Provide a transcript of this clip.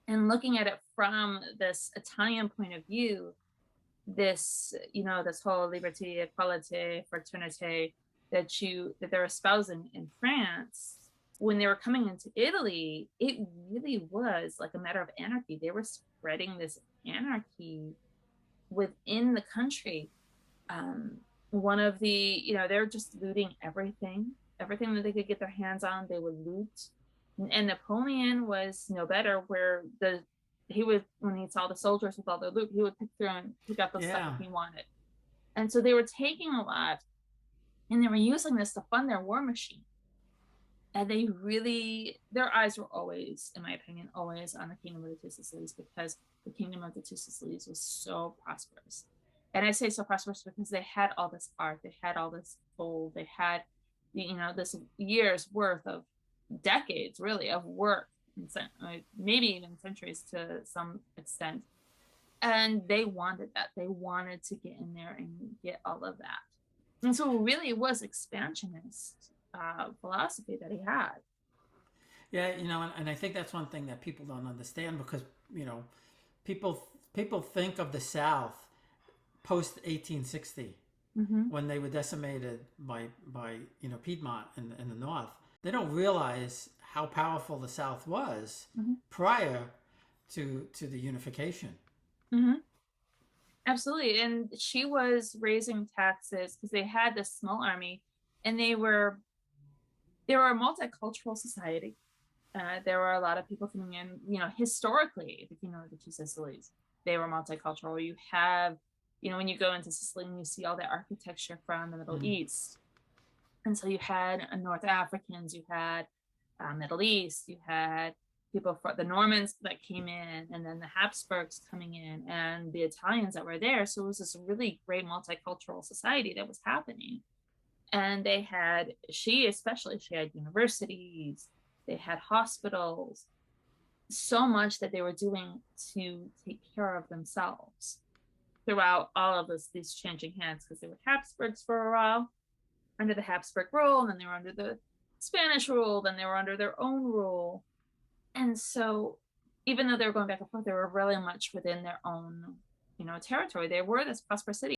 And looking at it from this Italian point of view, this, this whole liberty, equality, fraternity that they're espousing in France, when they were coming into Italy, it really was like a matter of anarchy. They were spreading this anarchy within the country. One of the, they're just looting everything that they could get their hands on, they would loot. And Napoleon was no better, where he would, when he saw the soldiers with all their loot, he would pick through and pick out the stuff that Yeah. he wanted. And so they were taking a lot, and they were using this to fund their war machine. And they really, their eyes were always, in my opinion, always on the Kingdom of the Two Sicilies, because the Kingdom of the Two Sicilies was so prosperous. And I say so prosperous because they had all this art, they had all this gold, they had, this year's worth of, decades really of work, maybe even centuries to some extent. And they wanted that. They wanted to get in there and get all of that. And so really it was expansionist philosophy that he had. Yeah, and I think that's one thing that people don't understand because, you know, people think of the South post 1860 Mm-hmm. when they were decimated by Piedmont in the North. They don't realize how powerful the South was Mm-hmm. prior to the unification. Mm-hmm. Absolutely. And she was raising taxes because they had this small army, and they were a multicultural society. There were a lot of people coming in, historically, the Kingdom of the Two Sicilies, they were multicultural. You have, when you go into Sicily and you see all the architecture from the Middle Mm. East. And so you had North Africans, you had Middle East, you had people from the Normans that came in, and then the Habsburgs coming in, and the Italians that were there. So it was this really great multicultural society that was happening. And she had universities, they had hospitals, so much that they were doing to take care of themselves throughout all of these changing hands, because they were Habsburgs for a while, under the Habsburg rule, and then they were under the Spanish rule, then they were under their own rule. And so even though they were going back and forth, they were really much within their own, territory. They were this prosperous city.